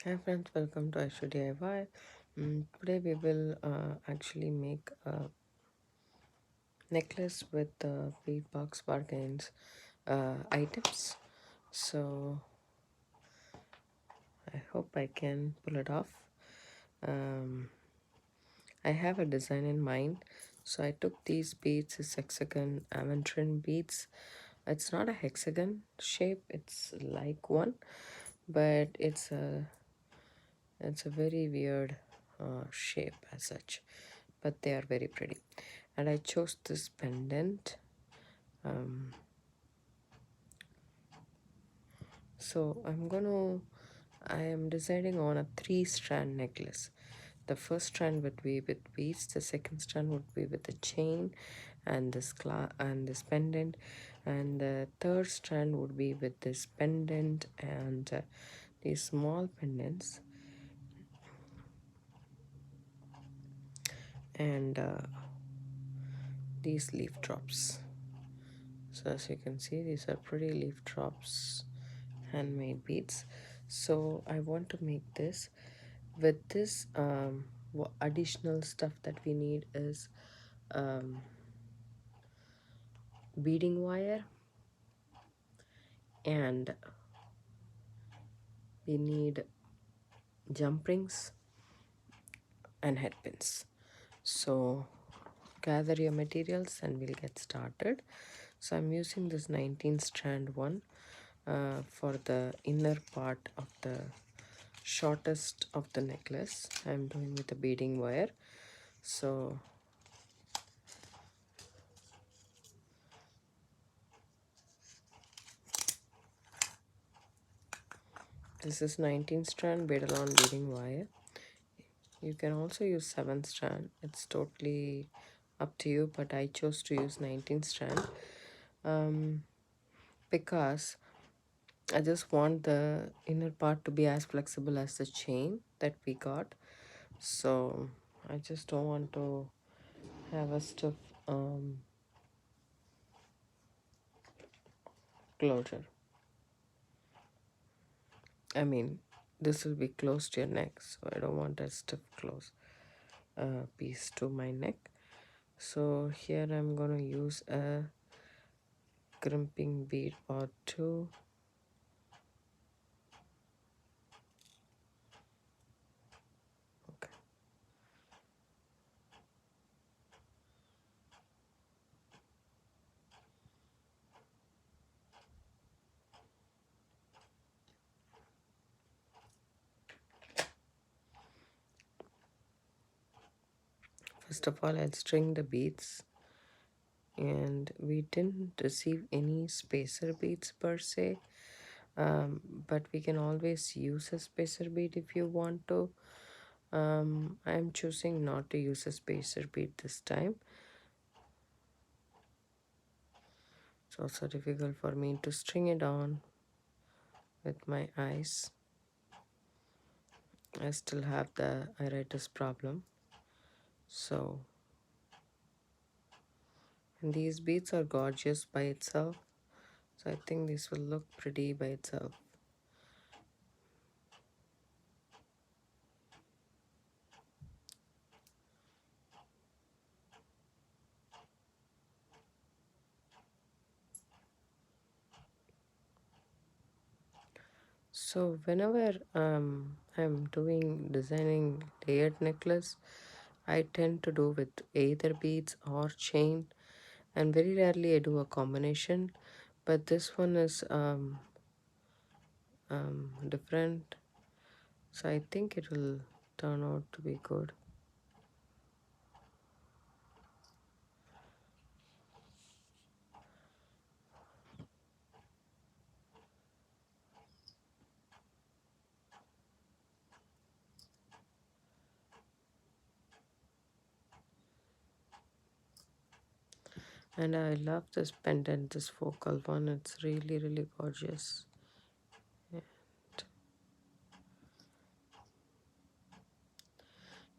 Hi friends, welcome to Aishudiy. Today we will actually make a necklace with bead box bargains items. So I hope I can pull it off. Um, I have a design in mind. So I took these beads, this hexagon aventurine beads. It's not a hexagon shape, it's like one, but it's a very weird shape as such, but they are very pretty. And I chose this pendant. Um, so I am deciding on a 3-strand necklace. The first strand would be with beads, the second strand would be with a chain and this pendant, and the third strand would be with this pendant and these small pendants and these leaf drops. So as you can see, these are pretty leaf drops, handmade beads. So I want to make this with this additional stuff that we need is um, beading wire, and we need jump rings and head pins. So gather your materials and we'll get started. So I'm using this 19 strand one for the inner part of the shortest of the necklace. I'm doing with a beading wire. So this is 19 strand beaded on beading wire. You can also use 7 strand. It's totally up to you, but I chose to use 19 strand because I just want the inner part to be as flexible as the chain that we got. So I just don't want to have a stiff closure. I mean, this will be close to your neck, so I don't want a stiff close piece to my neck. So here I'm going to use a crimping bead or two. Okay. First of all, I'll string the beads, and we didn't receive any spacer beads per se, but we can always use a spacer bead if you want to. I'm choosing not to use a spacer bead this time. It's also difficult for me to string it on with my eyes. I still have the iritis problem. So, and these beads are gorgeous by itself. So I think this will look pretty by itself. So whenever I'm doing designing layered necklace, I tend to do with either beads or chain, and very rarely I do a combination. But this one is different, so I think it will turn out to be good. And I love this pendant, this focal one. It's really, really gorgeous. And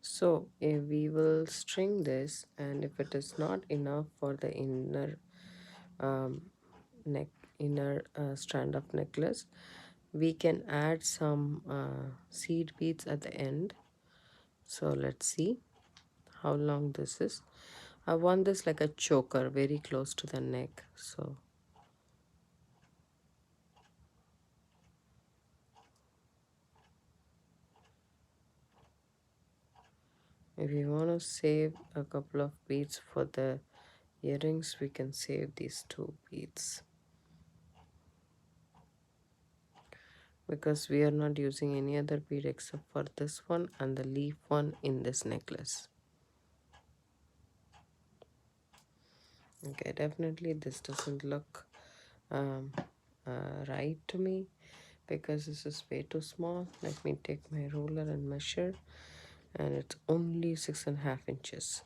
so we will string this, and if it is not enough for the um, inner strand of necklace, We can add some seed beads at the end. So let's see how long this is. I want this like a choker, very close to the neck. So if you want to save a couple of beads for the earrings, we can save these 2 beads, because we are not using any other bead except for this one and the leaf one in this necklace. Okay, definitely this doesn't look right to me, because this is way too small. Let me take my ruler and measure, and it's only 6.5 inches.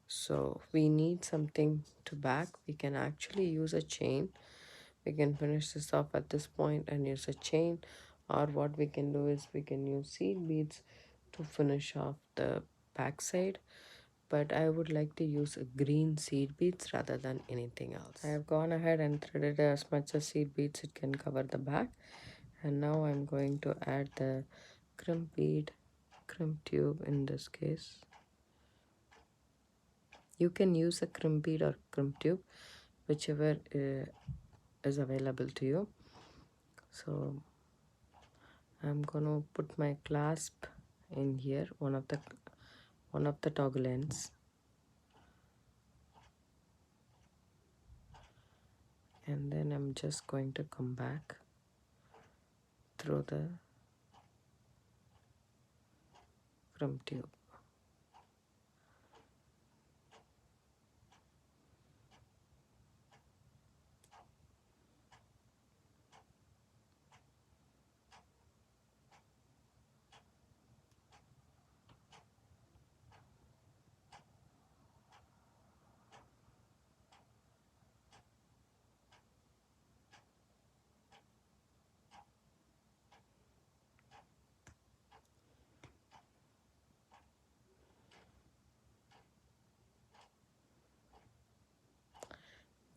So we need something to back. We can actually use a chain. We can finish this off at this point and use a chain, or what we can do is we can use seed beads to finish off the back side. But I would like to use a green seed beads rather than anything else. I have gone ahead and threaded as much as seed beads it can cover the back, and now I'm going to add the crimp bead, crimp tube in this case. You can use a crimp bead or crimp tube, whichever is available to you. So I'm gonna put my clasp in here, one of the toggle ends, and then I'm just going to come back through the crimp tube.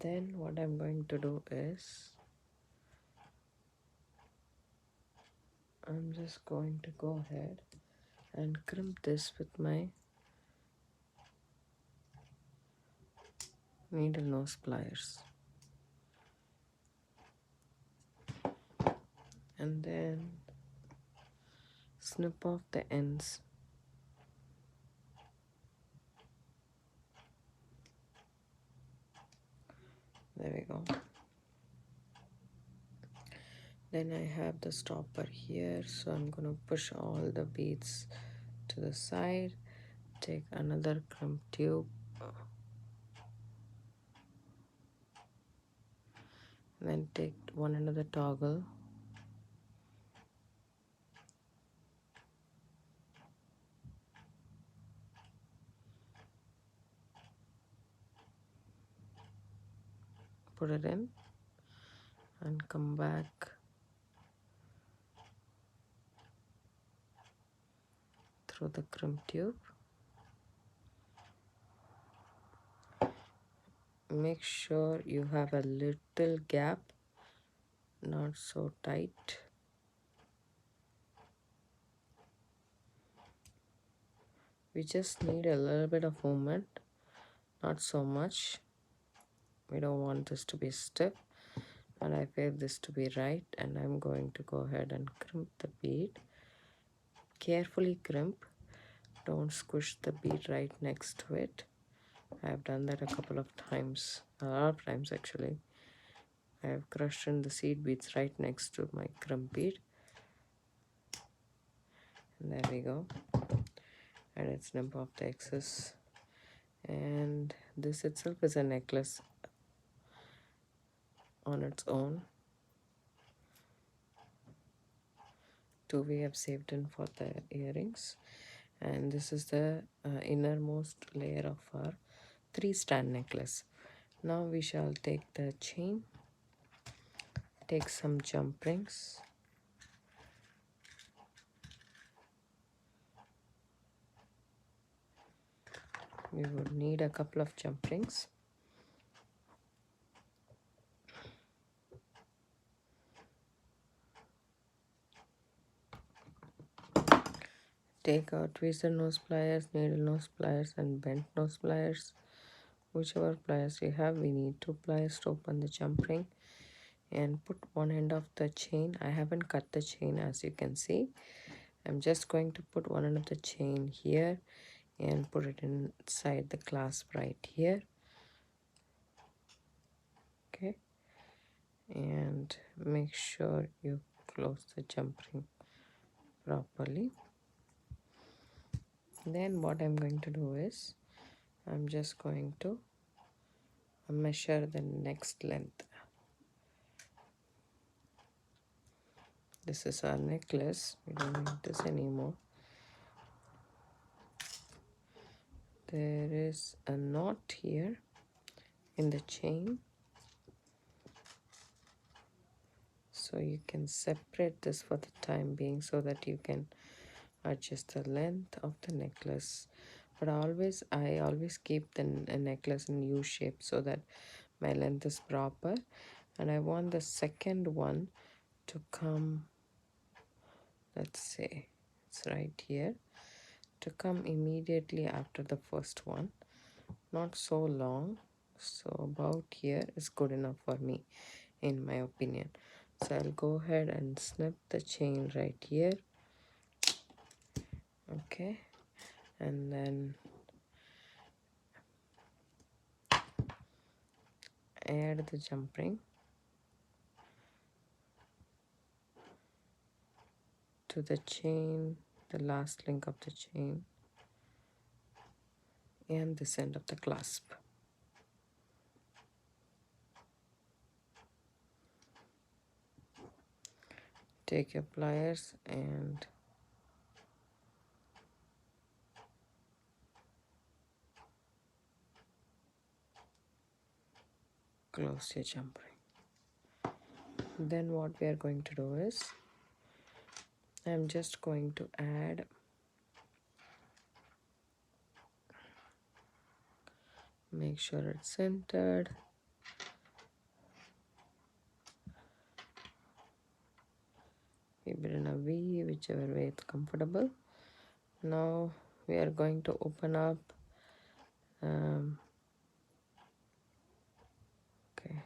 Then what I'm going to do is I'm just going to go ahead and crimp this with my needle nose pliers, and then snip off the ends. There we go. Then I have the stopper here, so I'm gonna push all the beads to the side, take another crimp tube, and then take one another toggle, put it in, and come back through the crimp tube. Make sure you have a little gap, not so tight. We just need a little bit of movement, not so much. We don't want this to be stiff, and I feel this to be right, and I'm going to go ahead and crimp the bead. Carefully crimp, don't squish the bead right next to it. I've done that a couple of times, a lot of times actually. I have crushed in the seed beads right next to my crimp bead, and there we go. And it's snip off the excess, and this itself is a necklace on its own. 2 we have saved in for the earrings, and this is the innermost layer of our 3-strand necklace. Now we shall take the chain, take some jump rings, we would need a couple of jump rings, Take out tweezer nose pliers, needle nose pliers, and bent nose pliers. Whichever pliers you have, we need 2 pliers to open the jump ring, and put one end of the chain. I haven't cut the chain, as you can see. I'm just going to put one end of the chain here and put it inside the clasp right here. Okay, and make sure you close the jump ring properly. Then what I'm going to do is I'm just going to measure the next length. This is our necklace. We don't need this anymore. There is a knot here in the chain, so you can separate this for the time being so that you can adjust the length of the necklace. But I always keep the necklace in U shape so that my length is proper, and I want the second one to come, let's say it's right here, to come immediately after the first one, not so long. So about here is good enough for me, in my opinion. So I'll go ahead and snip the chain right here. Okay, and then add the jump ring to the chain, the last link of the chain, and this end of the clasp. Take your pliers and close your jump ring. Then what we are going to do is I'm just going to add make sure it's centered. Keep it in a V, whichever way it's comfortable. Now we are going to open up okay,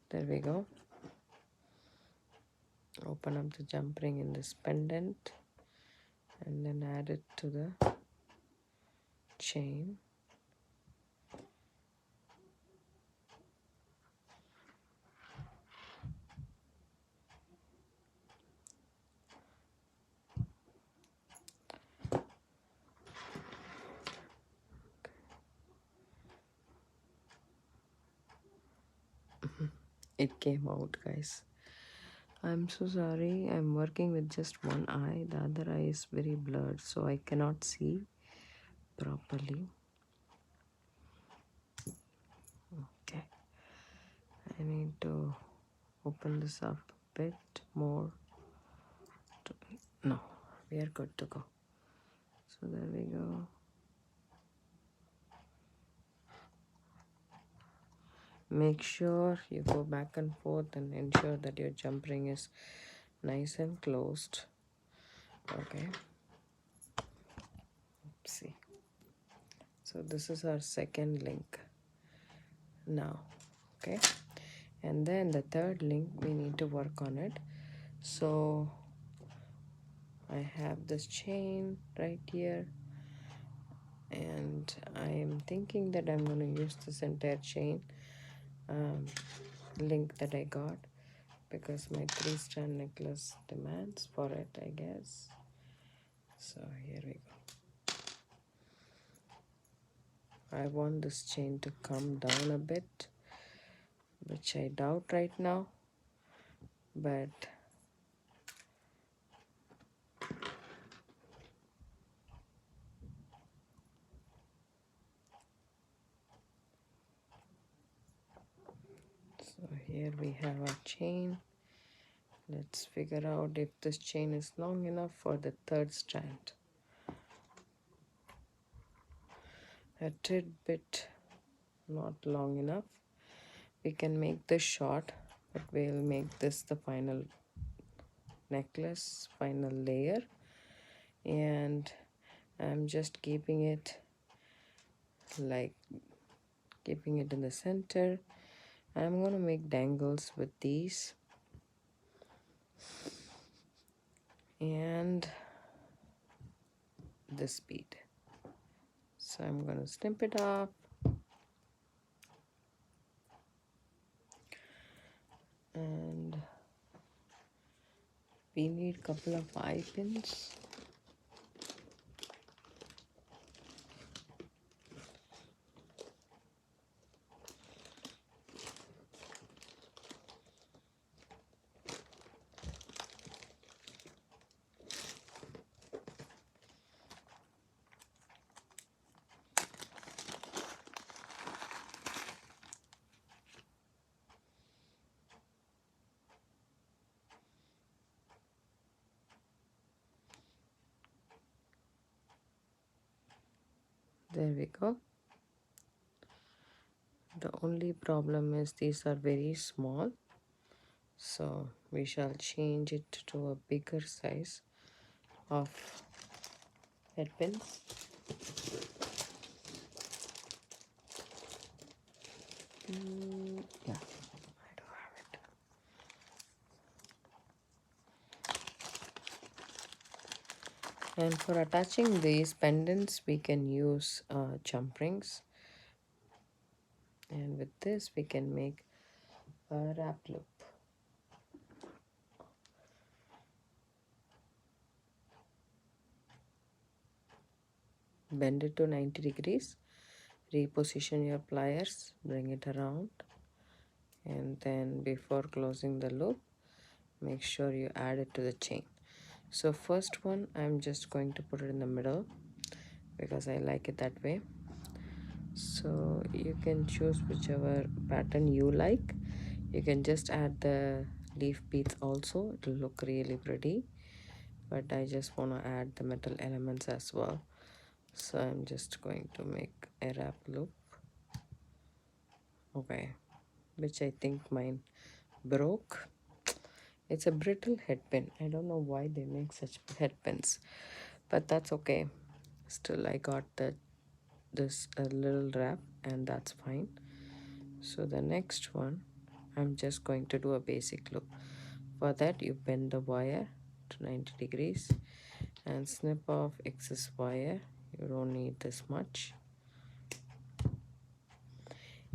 there we go. Open up the jump ring in this pendant and then add it to the chain. It came out, guys. I'm so sorry. I'm working with just one eye. The other eye is very blurred, so I cannot see properly. Okay. I need to open this up a bit more. No, we are good to go. So there we go. Make sure you go back and forth and ensure that your jump ring is nice and closed. Okay. Let's see. So this is our second link now. Okay. And then the third link, we need to work on it. So I have this chain right here, and I am thinking that I'm going to use this entire chain link that I got, because my 3-strand necklace demands for it, I guess. So here we go. I want this chain to come down a bit, which I doubt right now, but so here we have our chain. Let's figure out if this chain is long enough for the third strand. A tidbit not long enough. We can make this short, but we'll make this the final necklace final layer, and I'm just keeping it in the center. I'm going to make dangles with these, and this bead. So I'm going to snip it off, and we need a couple of eye pins. There we go. The only problem is these are very small, so we shall change it to a bigger size of head pins. Yeah, I do have it. And for attaching these pendants, we can use jump rings. And with this, we can make a wrap loop. Bend it to 90 degrees. Reposition your pliers, bring it around. And then before closing the loop, make sure you add it to the chain. So first one, I'm just going to put it in the middle because I like it that way. So you can choose whichever pattern you like. You can just add the leaf beads also. It will look really pretty, but I just want to add the metal elements as well. So I'm just going to make a wrap loop. Okay, which I think mine broke. It's a brittle head pin. I don't know why they make such head pins, but that's okay. Still, I got this little wrap, and that's fine. So the next one, I'm just going to do a basic loop. For that, you bend the wire to 90 degrees and snip off excess wire. You don't need this much.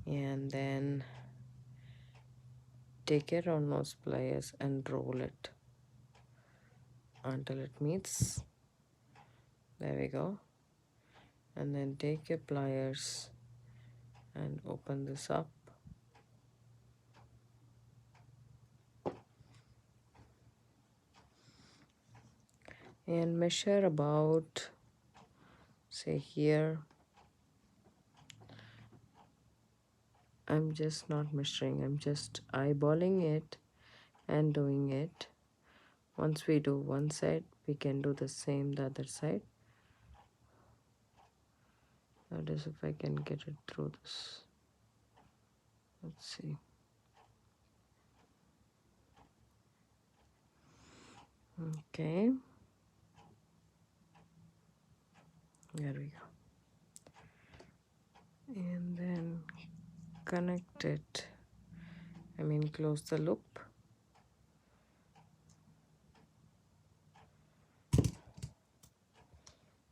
And then take your round nose pliers and roll it until it meets. There we go. And then take your pliers and open this up. And measure about, say, here. I'm just not measuring, I'm just eyeballing it and doing it. Once we do one side, we can do the same the other side. That is, if I can get it through this. Let's see. Okay. There we go. And then connect it. Close the loop.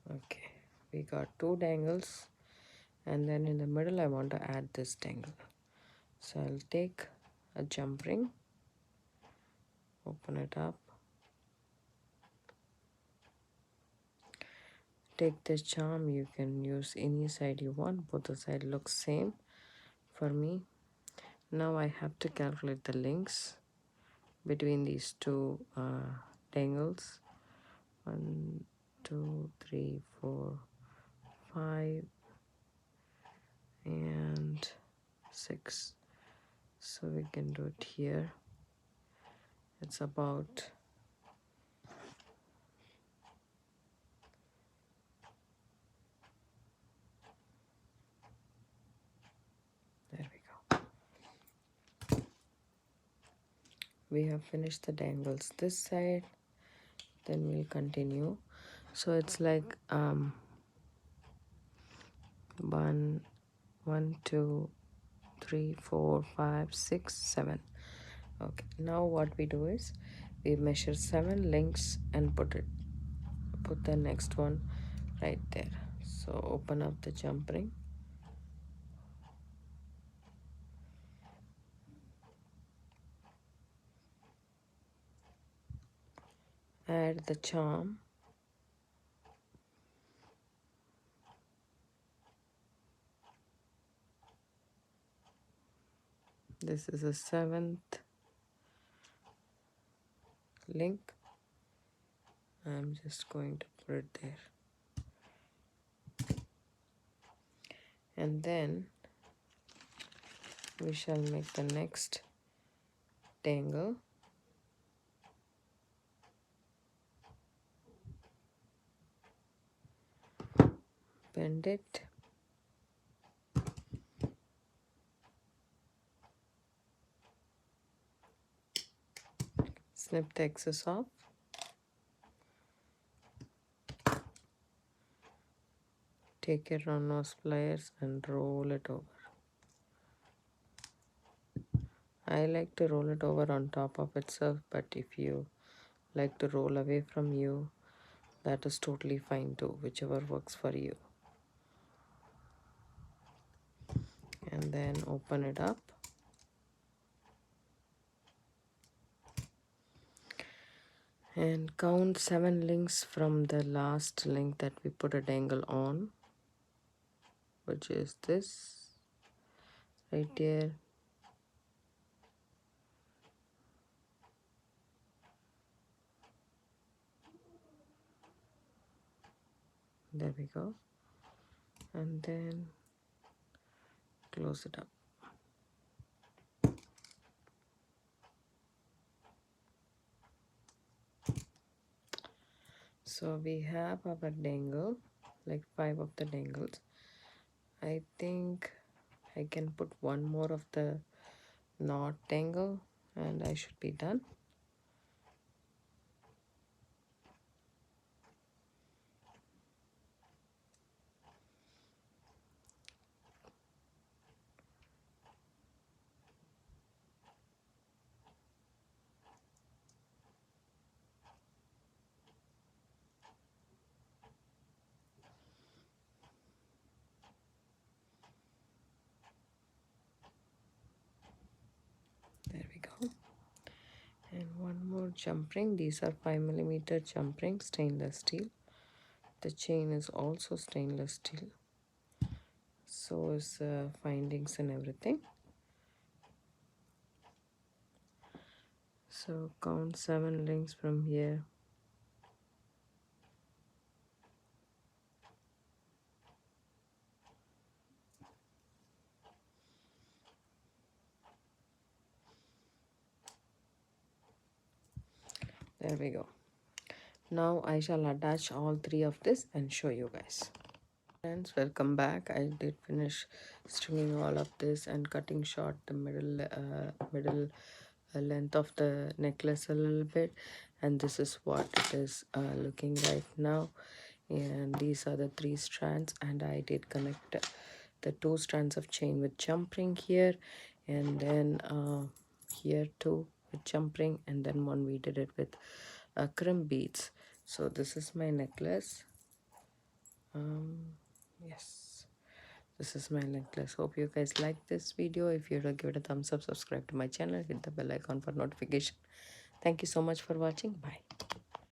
Okay. We got two dangles. And then in the middle, I want to add this dangle. So I'll take a jump ring. Open it up. Take this charm, you can use any side you want, both the side looks same for me. Now I have to calculate the links between these two dangles. 1, 2, 3, 4, 5 and 6. So we can do it here. It's about there we go. we have finished the dangles this side. Then we'll continue. So it's like 1 1 2 3 4 5 6 7. Okay, now what we do is we measure 7 links and put the next one right there. So open up the jump ring, add the charm, this is a 7th link. I'm just going to put it there, and then we shall make the next dangle. Bend it, snip the excess off, take your round nose pliers and roll it over. I like to roll it over on top of itself, but if you like to roll away from you, that is totally fine too, whichever works for you. And then open it up. And count 7 links from the last link that we put a dangle on, which is this right here. There we go. And then close it up. So we have our dangle, like 5 of the dangles. I think I can put one more of the knot dangle and I should be done. There we go. And one more jump ring. These are 5mm jump ring, stainless steel. The chain is also stainless steel. So is findings and everything. So count 7 links from here. There we go. Now I shall attach all 3 of this and show you guys. Friends, welcome back. I did finish stringing all of this and cutting short the middle length of the necklace a little bit, and this is what it is looking right now. And these are the 3 strands, and I did connect the 2 strands of chain with jump ring here, and then here too with jump ring, and then one we did it with crimp beads. So this is my necklace. Yes, this is my necklace. Hope you guys like this video. If you give it a thumbs up, subscribe to my channel, hit the bell icon for notification. Thank you so much for watching. Bye.